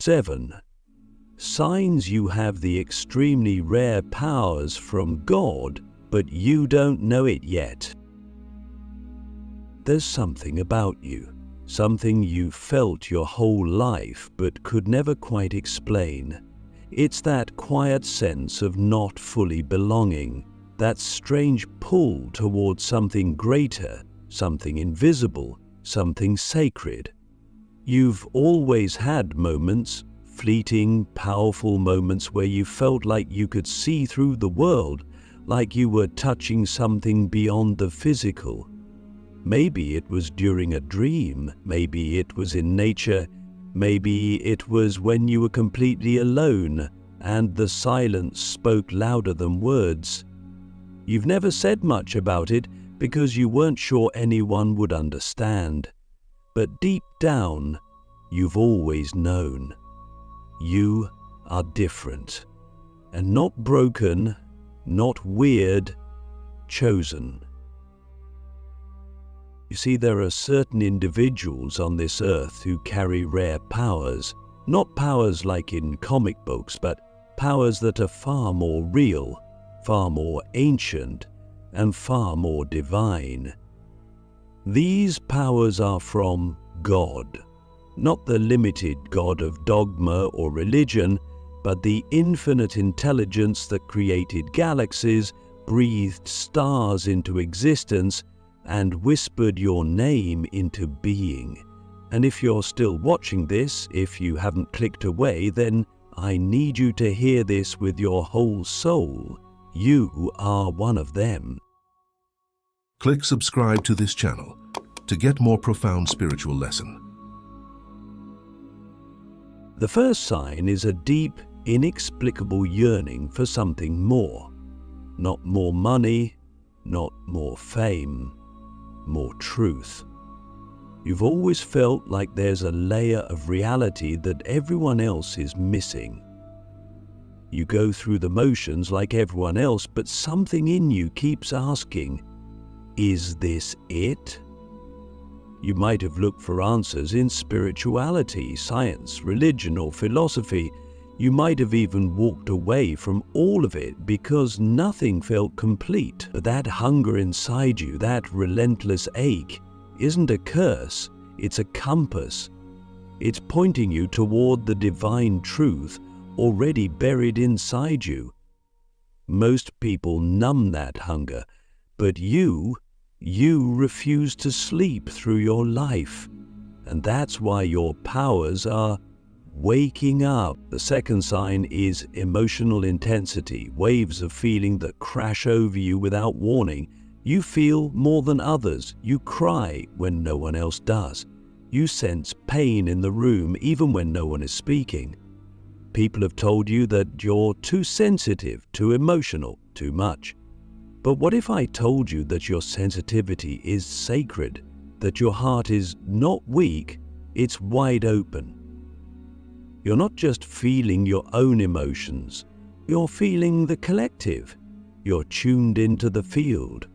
7. Signs you have the extremely rare powers from God, but you don't know it yet. There's something about you, something you've felt your whole life but could never quite explain. It's that quiet sense of not fully belonging, that strange pull towards something greater, something invisible, something sacred. You've always had moments, fleeting, powerful moments where you felt like you could see through the world, like you were touching something beyond the physical. Maybe it was during a dream, maybe it was in nature, maybe it was when you were completely alone and the silence spoke louder than words. You've never said much about it because you weren't sure anyone would understand. But deep down, you've always known. You are different, and not broken, not weird, chosen. You see, there are certain individuals on this earth who carry rare powers, not powers like in comic books, but powers that are far more real, far more ancient, and far more divine. These powers are from God, not the limited God of dogma or religion, but the infinite intelligence that created galaxies, breathed stars into existence, and whispered your name into being. And if you're still watching this, if you haven't clicked away, then I need you to hear this with your whole soul. You are one of them. Click subscribe to this channel to get more profound spiritual lesson. The first sign is a deep, inexplicable yearning for something more. Not more money, not more fame, more truth. You've always felt like there's a layer of reality that everyone else is missing. You go through the motions like everyone else, but something in you keeps asking, is this it? You might have looked for answers in spirituality, science, religion, or philosophy. You might have even walked away from all of it because nothing felt complete. But that hunger inside you, that relentless ache, isn't a curse, it's a compass. It's pointing you toward the divine truth already buried inside you. Most people numb that hunger, but you refuse to sleep through your life. And that's why your powers are waking up. The second sign is emotional intensity, waves of feeling that crash over you without warning. You feel more than others. You cry when no one else does. You sense pain in the room even when no one is speaking. People have told you that you're too sensitive, too emotional, too much. But what if I told you that your sensitivity is sacred, that your heart is not weak, it's wide open? You're not just feeling your own emotions, you're feeling the collective. You're tuned into the field.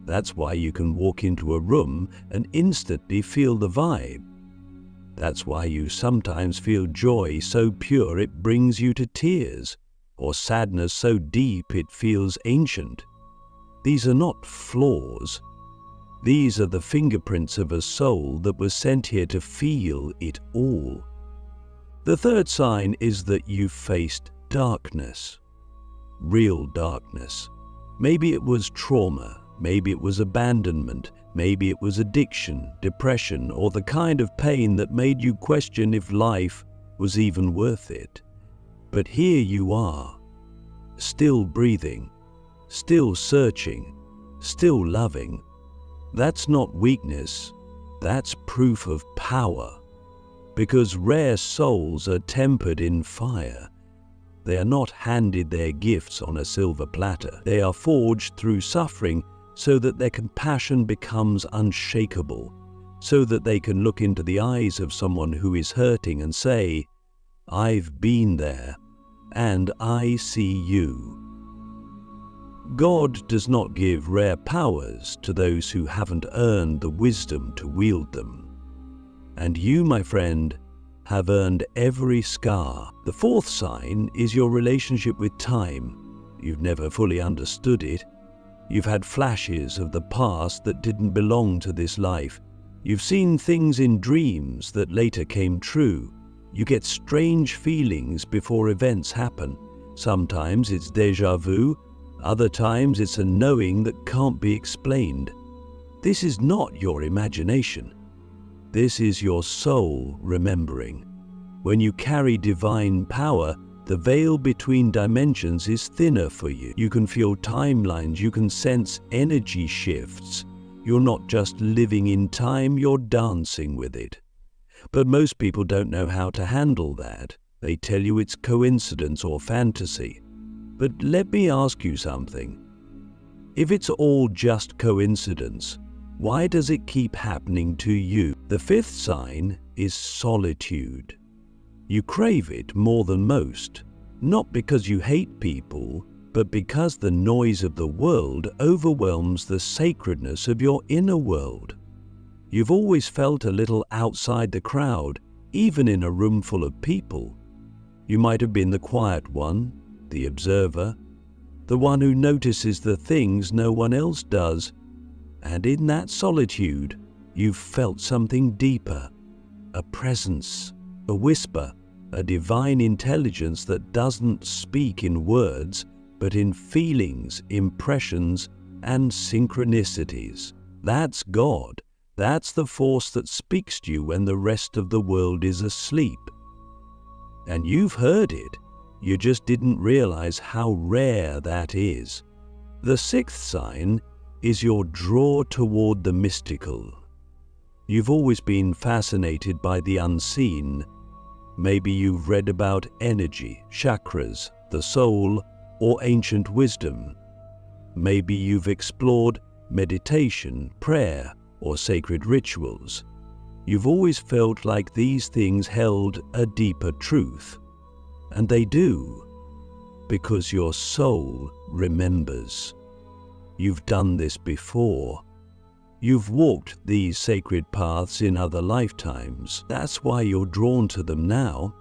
That's why you can walk into a room and instantly feel the vibe. That's why you sometimes feel joy so pure it brings you to tears, or sadness so deep it feels ancient. These are not flaws. These are the fingerprints of a soul that was sent here to feel it all. The third sign is that you've faced darkness, real darkness. Maybe it was trauma, maybe it was abandonment, maybe it was addiction, depression, or the kind of pain that made you question if life was even worth it. But here you are, still breathing, still searching, still loving. That's not weakness, that's proof of power. Because rare souls are tempered in fire. They are not handed their gifts on a silver platter. They are forged through suffering so that their compassion becomes unshakable, so that they can look into the eyes of someone who is hurting and say, I've been there, and I see you. God does not give rare powers to those who haven't earned the wisdom to wield them. And you, my friend, have earned every scar. The fourth sign is your relationship with time. You've never fully understood it. You've had flashes of the past that didn't belong to this life. You've seen things in dreams that later came true. You get strange feelings before events happen. Sometimes it's déjà vu, other times it's a knowing that can't be explained. This is not your imagination. This is your soul remembering. When you carry divine power, the veil between dimensions is thinner for you. You can feel timelines, you can sense energy shifts. You're not just living in time, you're dancing with it. But most people don't know how to handle that. They tell you it's coincidence or fantasy. But let me ask you something. If it's all just coincidence, why does it keep happening to you? The fifth sign is solitude. You crave it more than most, not because you hate people, but because the noise of the world overwhelms the sacredness of your inner world. You've always felt a little outside the crowd, even in a room full of people. You might have been the quiet one, the observer, the one who notices the things no one else does. And in that solitude, you've felt something deeper, a presence, a whisper, a divine intelligence that doesn't speak in words, but in feelings, impressions, and synchronicities. That's God. That's the force that speaks to you when the rest of the world is asleep. And you've heard it. You just didn't realize how rare that is. The sixth sign is your draw toward the mystical. You've always been fascinated by the unseen. Maybe you've read about energy, chakras, the soul, or ancient wisdom. Maybe you've explored meditation, prayer, or sacred rituals. You've always felt like these things held a deeper truth. And they do, because your soul remembers. You've done this before. You've walked these sacred paths in other lifetimes. That's why you're drawn to them now.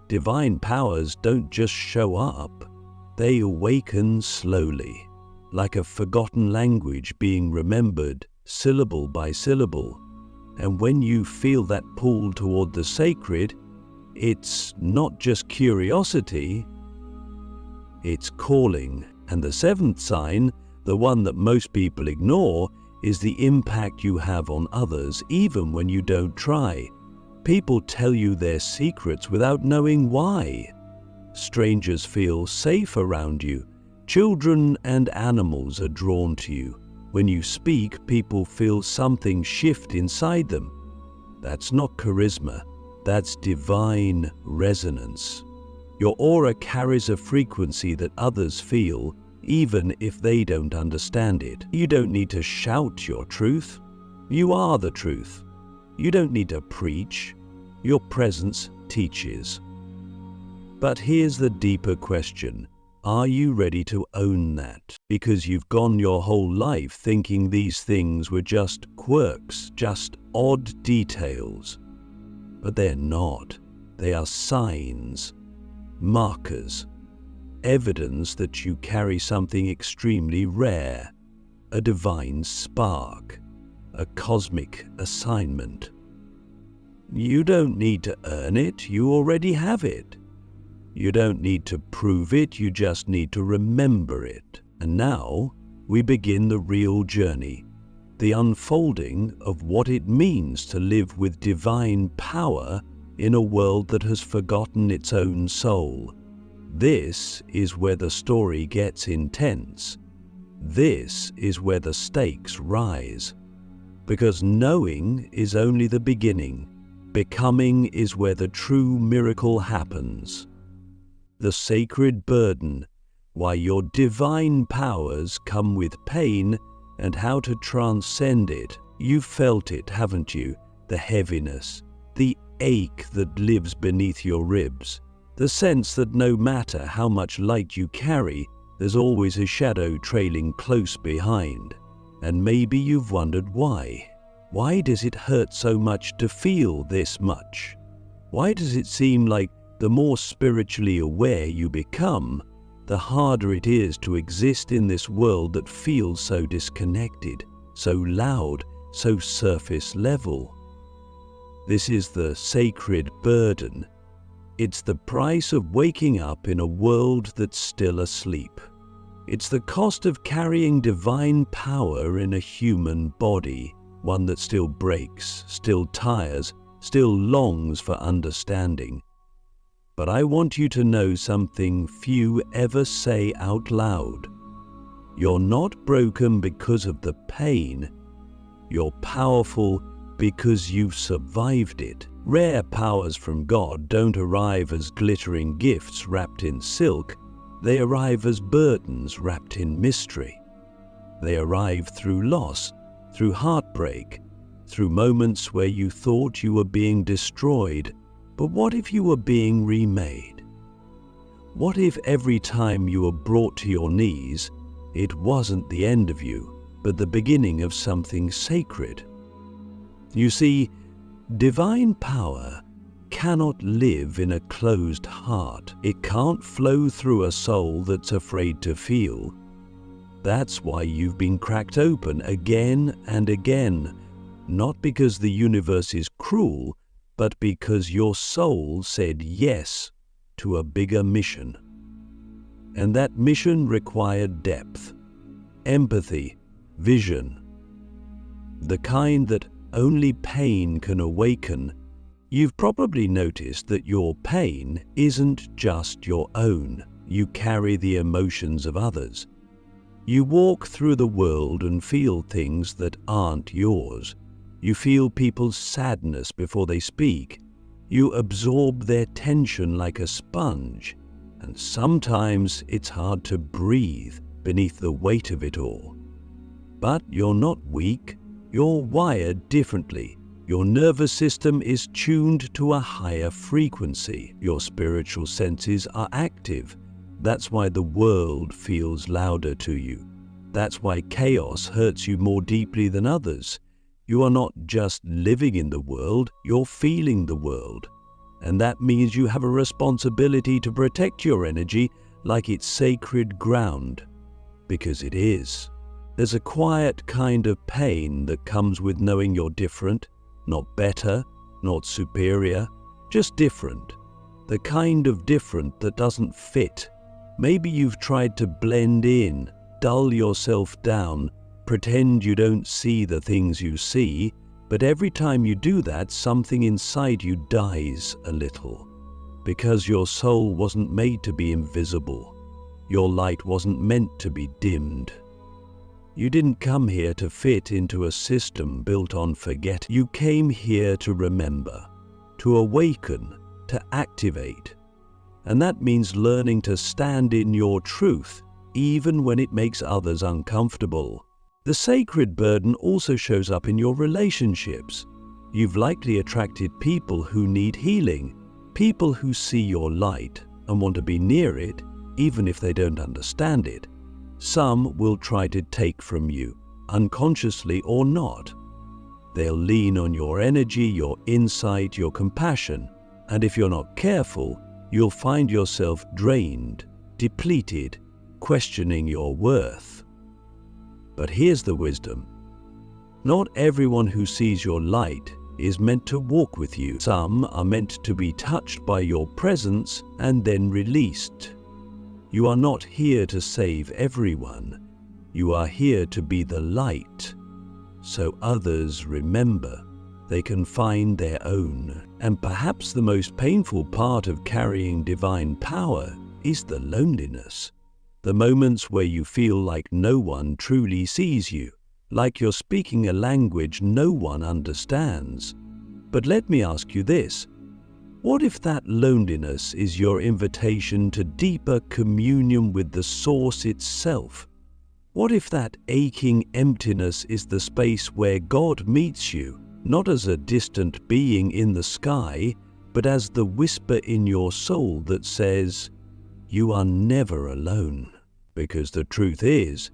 Divine powers don't just show up. They awaken slowly, like a forgotten language being remembered syllable by syllable. And when you feel that pull toward the sacred, it's not just curiosity, it's calling. And the seventh sign, the one that most people ignore, is the impact you have on others even when you don't try. People tell you their secrets without knowing why. Strangers feel safe around you. Children and animals are drawn to you. When you speak, people feel something shift inside them. That's not charisma, that's divine resonance. Your aura carries a frequency that others feel, even if they don't understand it. You don't need to shout your truth. You are the truth. You don't need to preach. Your presence teaches. But here's the deeper question. Are you ready to own that? Because you've gone your whole life thinking these things were just quirks, just odd details. But they're not. They are signs, markers, evidence that you carry something extremely rare, a divine spark, a cosmic assignment. You don't need to earn it, you already have it. You don't need to prove it, you just need to remember it. And now we begin the real journey, the unfolding of what it means to live with divine power in a world that has forgotten its own soul. This is where the story gets intense. This is where the stakes rise. Because knowing is only the beginning. Becoming is where the true miracle happens. The sacred burden, why your divine powers come with pain, and how to transcend it. You've felt it, haven't you? The heaviness, the ache that lives beneath your ribs. The sense that no matter how much light you carry, there's always a shadow trailing close behind. And maybe you've wondered why. Why does it hurt so much to feel this much? Why does it seem like the more spiritually aware you become, the harder it is to exist in this world that feels so disconnected, so loud, so surface level? This is the sacred burden. It's the price of waking up in a world that's still asleep. It's the cost of carrying divine power in a human body, one that still breaks, still tires, still longs for understanding. But I want you to know something few ever say out loud. You're not broken because of the pain. You're powerful because you've survived it. Rare powers from God don't arrive as glittering gifts wrapped in silk. They arrive as burdens wrapped in mystery. They arrive through loss, through heartbreak, through moments where you thought you were being destroyed. But what if you were being remade? What if every time you were brought to your knees, it wasn't the end of you, but the beginning of something sacred? You see, divine power cannot live in a closed heart. It can't flow through a soul that's afraid to feel. That's why you've been cracked open again and again, not because the universe is cruel, but because your soul said yes to a bigger mission. And that mission required depth, empathy, vision, the kind that only pain can awaken. You've probably noticed that your pain isn't just your own. You carry the emotions of others. You walk through the world and feel things that aren't yours. You feel people's sadness before they speak. You absorb their tension like a sponge. And sometimes it's hard to breathe beneath the weight of it all. But you're not weak. You're wired differently. Your nervous system is tuned to a higher frequency. Your spiritual senses are active. That's why the world feels louder to you. That's why chaos hurts you more deeply than others. You are not just living in the world, you're feeling the world. And that means you have a responsibility to protect your energy like it's sacred ground. Because it is. There's a quiet kind of pain that comes with knowing you're different, not better, not superior, just different. The kind of different that doesn't fit. Maybe you've tried to blend in, dull yourself down, pretend you don't see the things you see, but every time you do that, something inside you dies a little. Because your soul wasn't made to be invisible. Your light wasn't meant to be dimmed. You didn't come here to fit into a system built on forget. You came here to remember, to awaken, to activate. And that means learning to stand in your truth, even when it makes others uncomfortable. The sacred burden also shows up in your relationships. You've likely attracted people who need healing, people who see your light and want to be near it, even if they don't understand it. Some will try to take from you, unconsciously or not. They'll lean on your energy, your insight, your compassion, and if you're not careful, you'll find yourself drained, depleted, questioning your worth. But here's the wisdom. Not everyone who sees your light is meant to walk with you. Some are meant to be touched by your presence and then released. You are not here to save everyone. You are here to be the light, so others remember they can find their own. And perhaps the most painful part of carrying divine power is the loneliness. The moments where you feel like no one truly sees you, like you're speaking a language no one understands. But let me ask you this. What if that loneliness is your invitation to deeper communion with the Source itself? What if that aching emptiness is the space where God meets you, not as a distant being in the sky, but as the whisper in your soul that says, "You are never alone"? Because the truth is,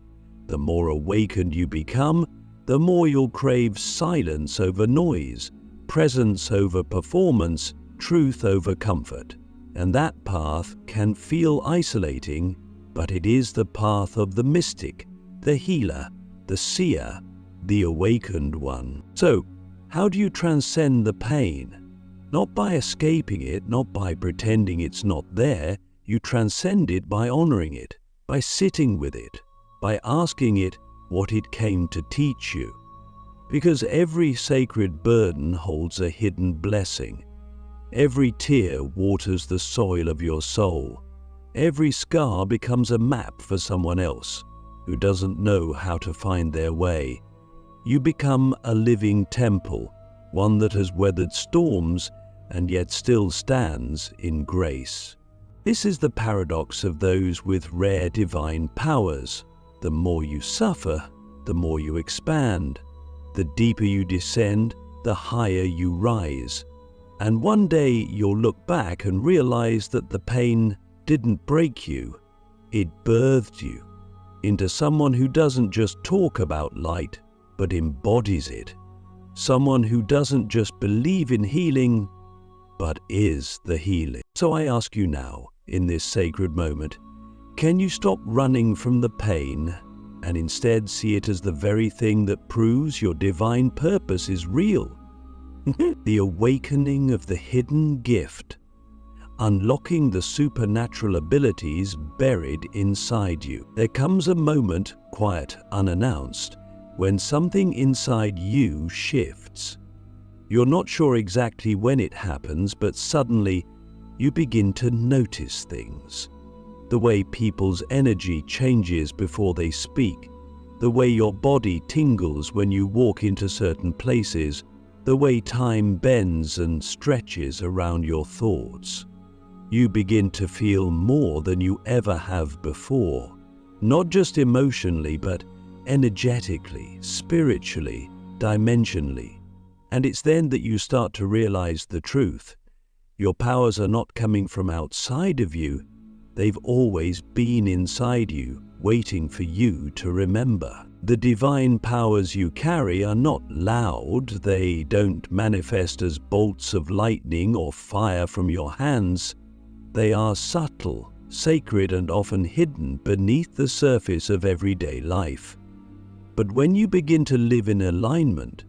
the more awakened you become, the more you'll crave silence over noise, presence over performance, truth over comfort, and that path can feel isolating, but it is the path of the mystic, the healer, the seer, the awakened one. So, how do you transcend the pain? Not by escaping it, not by pretending it's not there. You transcend it by honoring it, by sitting with it, by asking it what it came to teach you. Because every sacred burden holds a hidden blessing. Every tear waters the soil of your soul. Every scar becomes a map for someone else who doesn't know how to find their way. You become a living temple, one that has weathered storms and yet still stands in grace. This is the paradox of those with rare divine powers. The more you suffer, the more you expand. The deeper you descend, the higher you rise. And one day you'll look back and realize that the pain didn't break you, it birthed you into someone who doesn't just talk about light, but embodies it. Someone who doesn't just believe in healing, but is the healing. So I ask you now, in this sacred moment, can you stop running from the pain and instead see it as the very thing that proves your divine purpose is real? The awakening of the hidden gift, unlocking the supernatural abilities buried inside you. There comes a moment, quite unannounced, when something inside you shifts. You're not sure exactly when it happens, but suddenly you begin to notice things. The way people's energy changes before they speak, the way your body tingles when you walk into certain places, the way time bends and stretches around your thoughts. You begin to feel more than you ever have before, not just emotionally, but energetically, spiritually, dimensionally. And it's then that you start to realize the truth. Your powers are not coming from outside of you. They've always been inside you, waiting for you to remember. The divine powers you carry are not loud. They don't manifest as bolts of lightning or fire from your hands. They are subtle, sacred, and often hidden beneath the surface of everyday life. But when you begin to live in alignment,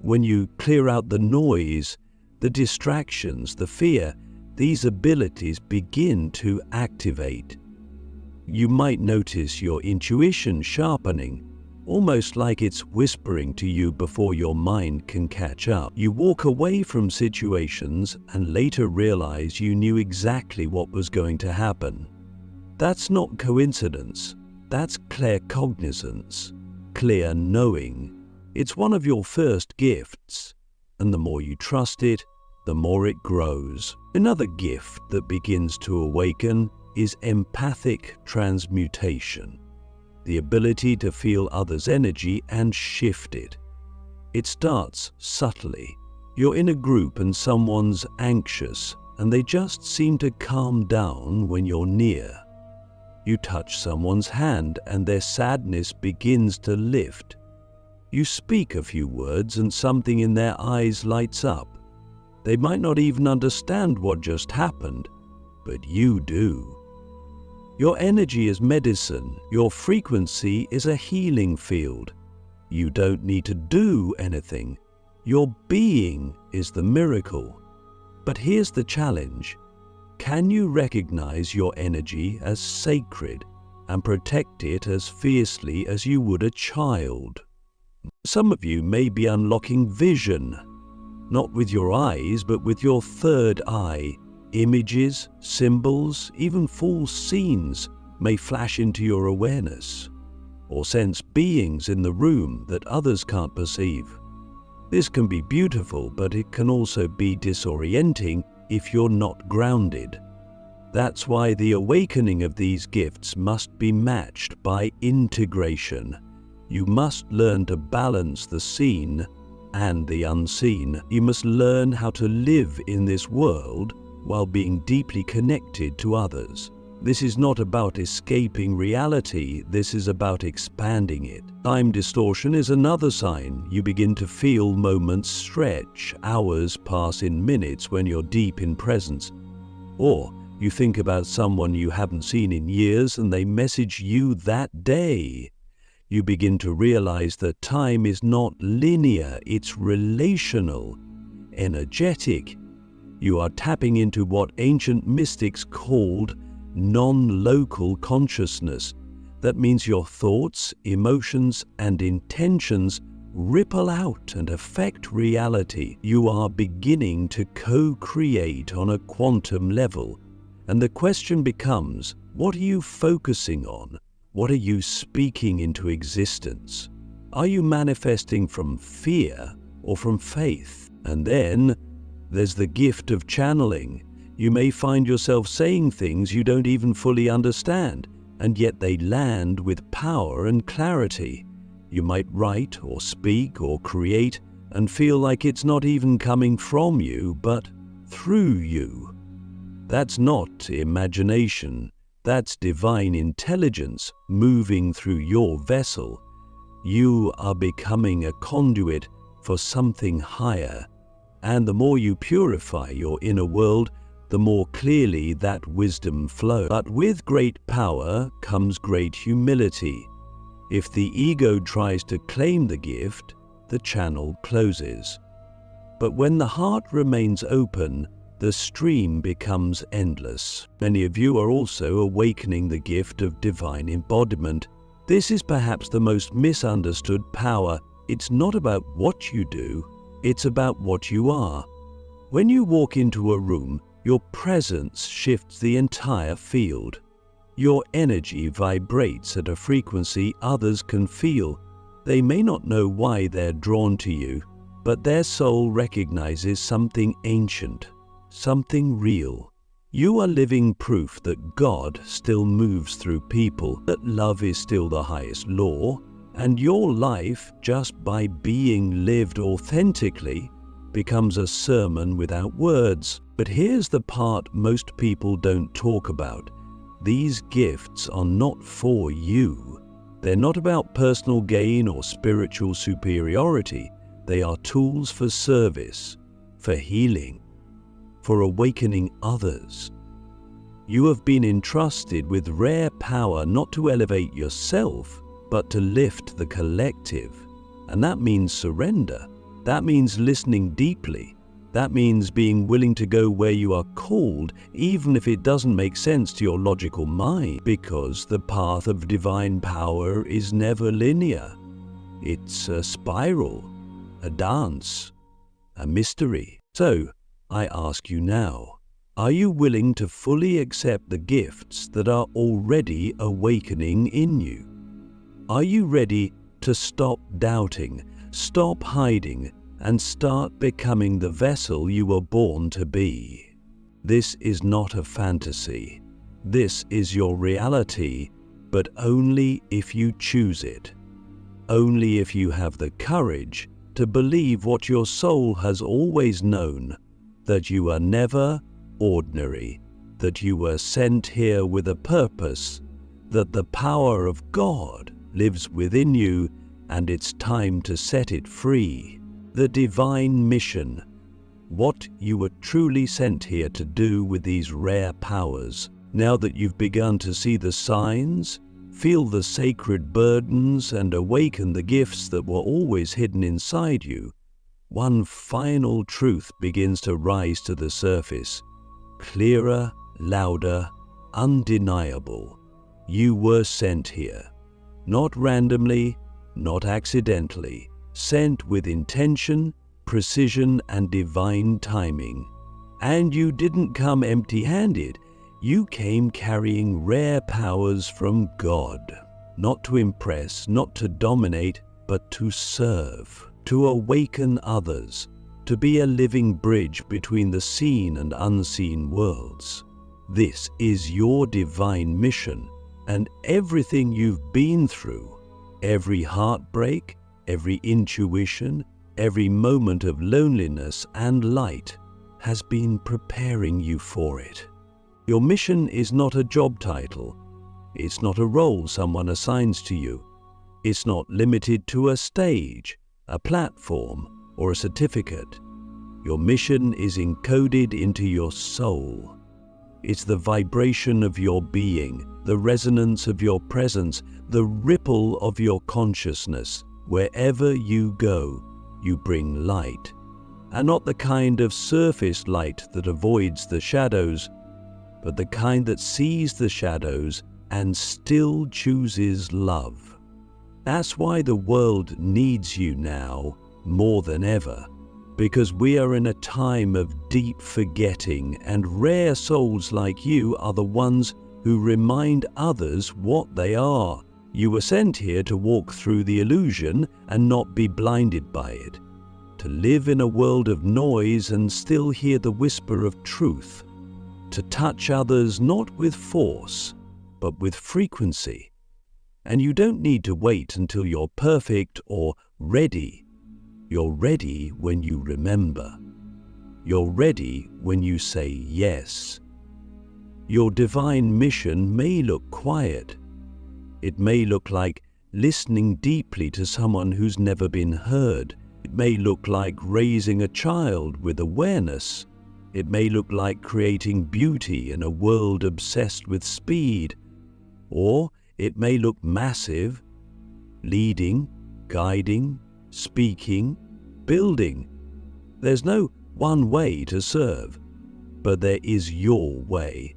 when you clear out the noise, the distractions, the fear, these abilities begin to activate. You might notice your intuition sharpening, almost like it's whispering to you before your mind can catch up. You walk away from situations and later realize you knew exactly what was going to happen. That's not coincidence, that's claircognizance, clear knowing. It's one of your first gifts, and the more you trust it, the more it grows. Another gift that begins to awaken is empathic transmutation, the ability to feel others' energy and shift it. It starts subtly. You're in a group and someone's anxious, and they just seem to calm down when you're near. You touch someone's hand and their sadness begins to lift. You speak a few words and something in their eyes lights up. They might not even understand what just happened, but you do. Your energy is medicine. Your frequency is a healing field. You don't need to do anything. Your being is the miracle. But here's the challenge. Can you recognize your energy as sacred and protect it as fiercely as you would a child? Some of you may be unlocking vision, not with your eyes, but with your third eye. Images, symbols, even full scenes may flash into your awareness, or sense beings in the room that others can't perceive. This can be beautiful, but it can also be disorienting if you're not grounded. That's why the awakening of these gifts must be matched by integration. You must learn to balance the seen and the unseen. You must learn how to live in this world while being deeply connected to others. This is not about escaping reality, this is about expanding it. Time distortion is another sign. You begin to feel moments stretch, hours pass in minutes when you're deep in presence. Or you think about someone you haven't seen in years and they message you that day. You begin to realize that time is not linear, it's relational, energetic. You are tapping into what ancient mystics called non-local consciousness. That means your thoughts, emotions, and intentions ripple out and affect reality. You are beginning to co-create on a quantum level. And the question becomes, what are you focusing on? What are you speaking into existence? Are you manifesting from fear or from faith? And then there's the gift of channeling. You may find yourself saying things you don't even fully understand, and yet they land with power and clarity. You might write or speak or create and feel like it's not even coming from you, but through you. That's not imagination. That's divine intelligence moving through your vessel. You are becoming a conduit for something higher. And the more you purify your inner world, the more clearly that wisdom flows. But with great power comes great humility. If the ego tries to claim the gift, the channel closes. But when the heart remains open, the stream becomes endless. Many of you are also awakening the gift of divine embodiment. This is perhaps the most misunderstood power. It's not about what you do, it's about what you are. When you walk into a room, your presence shifts the entire field. Your energy vibrates at a frequency others can feel. They may not know why they're drawn to you, but their soul recognizes something ancient, something real. You are living proof that God still moves through people, that love is still the highest law, and your life, just by being lived authentically, becomes a sermon without words. But here's the part most people don't talk about. These gifts are not for you. They're not about personal gain or spiritual superiority. They are tools for service, for healing, for awakening others. You have been entrusted with rare power not to elevate yourself, but to lift the collective. And that means surrender. That means listening deeply. That means being willing to go where you are called, even if it doesn't make sense to your logical mind, because the path of divine power is never linear. It's a spiral, a dance, a mystery. So, I ask you now, are you willing to fully accept the gifts that are already awakening in you? Are you ready to stop doubting, stop hiding, and start becoming the vessel you were born to be? This is not a fantasy. This is your reality, but only if you choose it. Only if you have the courage to believe what your soul has always known, that you are never ordinary, that you were sent here with a purpose, that the power of God lives within you, and it's time to set it free. The divine mission, what you were truly sent here to do with these rare powers. Now that you've begun to see the signs, feel the sacred burdens, and awaken the gifts that were always hidden inside you, one final truth begins to rise to the surface. Clearer, louder, undeniable. You were sent here. Not randomly, not accidentally. Sent with intention, precision, and divine timing. And you didn't come empty-handed. You came carrying rare powers from God. Not to impress, not to dominate, but to serve, to awaken others, to be a living bridge between the seen and unseen worlds. This is your divine mission, and everything you've been through, every heartbreak, every intuition, every moment of loneliness and light has been preparing you for it. Your mission is not a job title. It's not a role someone assigns to you. It's not limited to a stage, a platform, or a certificate. Your mission is encoded into your soul. It's the vibration of your being, the resonance of your presence, the ripple of your consciousness. Wherever you go, you bring light. And not the kind of surface light that avoids the shadows, but the kind that sees the shadows and still chooses love. That's why the world needs you now more than ever, because we are in a time of deep forgetting, and rare souls like you are the ones who remind others what they are. You were sent here to walk through the illusion and not be blinded by it, to live in a world of noise and still hear the whisper of truth, to touch others not with force, but with frequency. And you don't need to wait until you're perfect or ready. You're ready when you remember. You're ready when you say yes. Your divine mission may look quiet. It may look like listening deeply to someone who's never been heard. It may look like raising a child with awareness. It may look like creating beauty in a world obsessed with speed. Or it may look massive, leading, guiding, speaking, building. There's no one way to serve, but there is your way.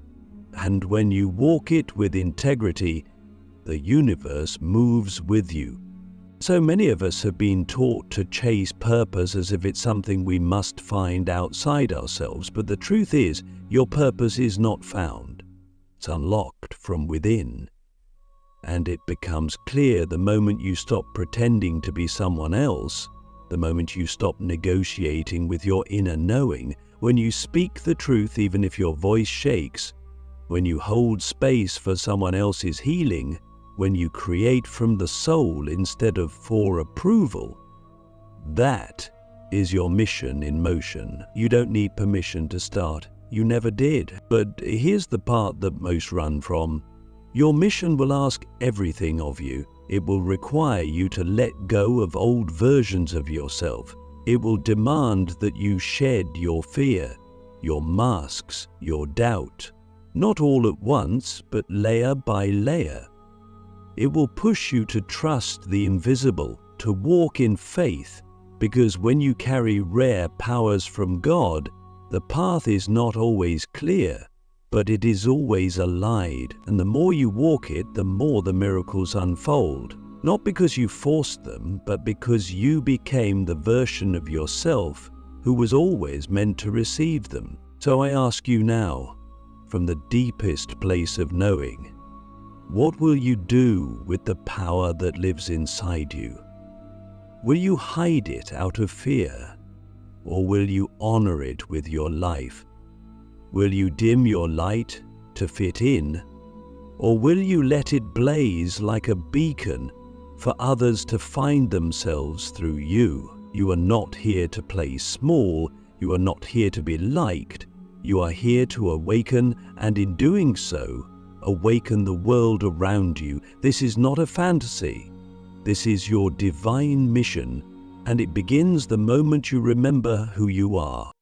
And when you walk it with integrity, the universe moves with you. So many of us have been taught to chase purpose as if it's something we must find outside ourselves, but the truth is, your purpose is not found. It's unlocked from within. And it becomes clear the moment you stop pretending to be someone else, the moment you stop negotiating with your inner knowing, when you speak the truth even if your voice shakes, when you hold space for someone else's healing, when you create from the soul instead of for approval. That is your mission in motion. You don't need permission to start. You never did. But here's the part that most run from. Your mission will ask everything of you. It will require you to let go of old versions of yourself. It will demand that you shed your fear, your masks, your doubt. Not all at once, but layer by layer. It will push you to trust the invisible, to walk in faith, because when you carry rare powers from God, the path is not always clear, but it is always allied, and the more you walk it, the more the miracles unfold. Not because you forced them, but because you became the version of yourself who was always meant to receive them. So I ask you now, from the deepest place of knowing, what will you do with the power that lives inside you? Will you hide it out of fear, or will you honor it with your life? Will you dim your light to fit in, or will you let it blaze like a beacon for others to find themselves through you? You are not here to play small. You are not here to be liked. You are here to awaken, and in doing so, awaken the world around you. This is not a fantasy. This is your divine mission, and it begins the moment you remember who you are.